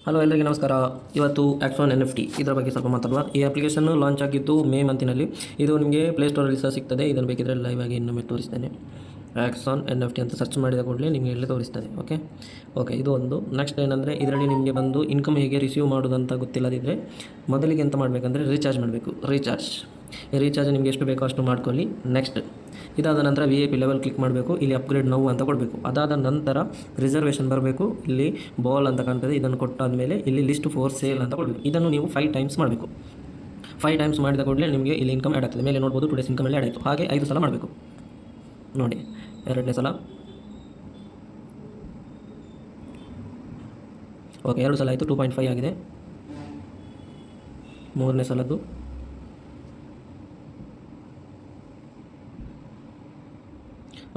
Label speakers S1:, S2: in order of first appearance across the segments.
S1: Hello ಎಲ್ಲರಿಗೆ ನಮಸ್ಕಾರ. ಇವತ್ತು ಆಕ್ಸಾನ್ NFT ಇದರ ಬಗ್ಗೆ ಸ್ವಲ್ಪ ಮಾತಾಡುವ. ಈ ಅಪ್ಲಿಕೇಶನ್ ಲಾಂಚ್ ಆಗಿದ್ದು ಮೇ ಮಂತಿನಲ್ಲಿ. ಇದು ನಿಮಗೆ ಪ್ಲೇಸ್ಟೋರಲ್ಲಿ ಸಹ ಸಿಗ್ತದೆ. ಇದನ್ನು ಬೇಕಿದ್ರೆ ಲೈವ್ ಆಗಿ ಇನ್ನೊಮ್ಮೆ ತೋರಿಸ್ತೇನೆ. ಆಕ್ಸಾನ್ NFT ಅಂತ ಸರ್ಚ್ ಮಾಡಿದ ಕೂಡಲೇ ನಿಮಗೆ ಇಲ್ಲಿ ತೋರಿಸ್ತದೆ. ಓಕೆ ಇದು ಒಂದು. ನೆಕ್ಸ್ಟ್ ಏನಂದರೆ ಇದರಲ್ಲಿ ನಿಮಗೆ ಬಂದು ಇನ್ಕಮ್ ಹೇಗೆ ರಿಸೀವ್ ಮಾಡೋದಂತ ಗೊತ್ತಿಲ್ಲದಿದ್ದರೆ ಮೊದಲಿಗೆ ಎಂತ ಮಾಡಬೇಕಂದ್ರೆ ರೀಚಾರ್ಜ್ ಮಾಡಬೇಕು. ರೀಚಾರ್ಜ್ ನಿಮಗೆ ಎಷ್ಟು ಬೇಕೋ ಅಷ್ಟು ಮಾಡ್ಕೊಳ್ಳಿ. ನೆಕ್ಸ್ಟ್ ಇದಾದ ನಂತರ VIP ಲೆವೆಲ್ ಕ್ಲಿಕ್ ಮಾಡಬೇಕು. ಇಲ್ಲಿ ಅಪ್ಗ್ರೇಡ್ ನೌ ಅಂತ ಕೊಡಬೇಕು. ಅದಾದ ನಂತರ ರಿಸರ್ವೇಷನ್ ಬರಬೇಕು. ಇಲ್ಲಿ ಬಾಲ್ ಅಂತ ಕಾಣ್ತದೆ. ಇದನ್ನು ಕೊಟ್ಟಾದ ಮೇಲೆ ಇಲ್ಲಿ ಲಿಸ್ಟ್ ಫಾರ್ ಸೇಲ್ ಅಂತ ಕೊಡಬೇಕು. ಇದನ್ನು ನೀವು 5 ಟೈಮ್ಸ್ ಮಾಡಬೇಕು. 5 ಟೈಮ್ಸ್ ಮಾಡಿದ ಕೂಡಲೇ ನಿಮಗೆ ಇಲ್ಲಿ ಇನ್ಕಮ್ ಆ್ಯಡ್ ಆಗ್ತದೆ. ಮೇಲೆ ನೋಡ್ಬೋದು ಟುಡೇಸ್ ಇನ್ಕಮ್ ಆ್ಯಡ್ ಆಯಿತು. ಹಾಗೆ 5 ಸಲ ಮಾಡಬೇಕು. ನೋಡಿ, ಎರಡನೇ ಸಲ. ಓಕೆ, 2 ಸಲ ಆಯಿತು. 2.5 ಆಗಿದೆ. ಮೂರನೇ ಸಲದ್ದು.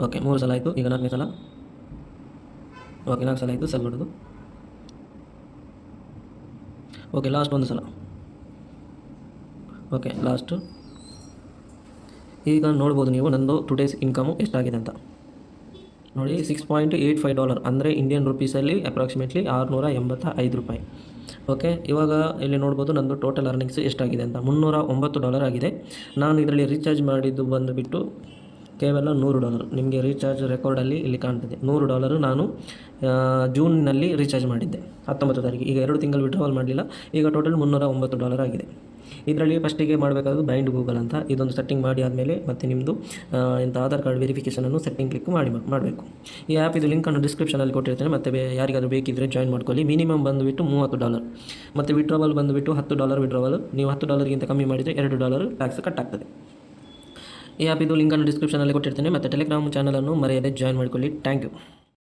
S1: ಓಕೆ, 3 ಸಲ ಆಯಿತು. ಈಗ 4ನೇ ಸಲ. ಓಕೆ, 4 ಸಲ ಆಯಿತು. ಸೆಲ್ ಹೊಡೆದು. ಓಕೆ, ಲಾಸ್ಟ್ 1 ಸಲ. Okay, last. ಈಗ ನೋಡ್ಬೋದು ನೀವು ನಂದು ಟುಡೇಸ್ ಇನ್ಕಮು ಎಷ್ಟಾಗಿದೆ ಅಂತ ನೋಡಿ. $6.85 ಅಂದರೆ ಇಂಡಿಯನ್ ರುಪೀಸಲ್ಲಿ ಅಪ್ರಾಕ್ಸಿಮೇಟ್ಲಿ $685. ಓಕೆ, ಇವಾಗ ಇಲ್ಲಿ ನೋಡ್ಬೋದು ನಂದು ಟೋಟಲ್ ಅರ್ನಿಂಗ್ಸ್ ಎಷ್ಟಾಗಿದೆ ಅಂತ. $309 ಆಗಿದೆ. ನಾನು ಇದರಲ್ಲಿ ರೀಚಾರ್ಜ್ ಮಾಡಿದ್ದು ಬಂದುಬಿಟ್ಟು ಕೇವಲ $100. ನಿಮಗೆ ರೀಚಾರ್ಜ್ ರೆಕಾರ್ಡಲ್ಲಿ ಇಲ್ಲಿ ಕಾಣ್ತದೆ. $100 ನಾನು ಜೂನ್ನಲ್ಲಿ ರೀಚಾರ್ಜ್ ಮಾಡಿದ್ದೆ 19 ತಾರೀಕು. ಈಗ 2 ತಿಂಗಳು ವಿಡ್ರಾವಲ್ ಮಾಡಲಿಲ್ಲ. ಈಗ ಟೋಟಲ್ $309 ಆಗಿದೆ. ಇದರಲ್ಲಿ ಫಸ್ಟಿಗೆ ಮಾಡಬೇಕಾದ್ರು ಬೈಂಡ್ ಗೂಗಲ್ ಅಂತ ಇದೊಂದು ಸೆಟ್ಟಿಂಗ್ ಮಾಡಿ ಆದಮೇಲೆ ಮತ್ತು ನಿಮ್ಮದು ಎಂಥ ಆಧಾರ್ ಕಾರ್ಡ್ ವೆರಿಫಿಕೇಷನನ್ನು ಸೆಟ್ಟಿಂಗ್ ಕ್ಲಿಕ್ ಮಾಡಬೇಕು. ಈ ಆ್ಯಪ್ ಇದು ಲಿಂಕನ್ನು ಡಿಸ್ಕ್ರಿಪ್ಷನಲ್ಲಿ ಕೊಟ್ಟಿರ್ತೇನೆ. ಮತ್ತು ಯಾರಿಗಾದರೂ ಬೇಕಿದ್ದರೆ ಜಾಯಿನ್ ಮಾಡ್ಕೊಳ್ಳಿ. ಮಿನಿಮಮ್ ಬಂದುಬಿಟ್ಟು $30 ಮತ್ತು ವಿಡ್ರಾವಲ್ ಬಂದುಬಿಟ್ಟು $10 ವಿಡ್ರಾವಲ್. ನೀವು $10ಗಿಂತ ಕಮ್ಮಿ ಮಾಡಿದರೆ $2 ಟ್ಯಾಕ್ಸ್ ಕಟ್ ಆಗ್ತದೆ. ಈ ಆ್ಯಪ್ ಇದು ಲಿಂಕನ್ನು ಡಿಸ್ಕ್ರಿಪ್ಷನಲ್ಲಿ ಕೊಟ್ಟಿರ್ತೇನೆ. ಮತ್ತು ಟೆಲಿಗ್ರಾಮ್ ಚಾನಲನ್ನು ಮರೆಯದೆ ಜಾಯಿನ್ ಮಾಡ್ಕೊಳ್ಳಿ. Thank you.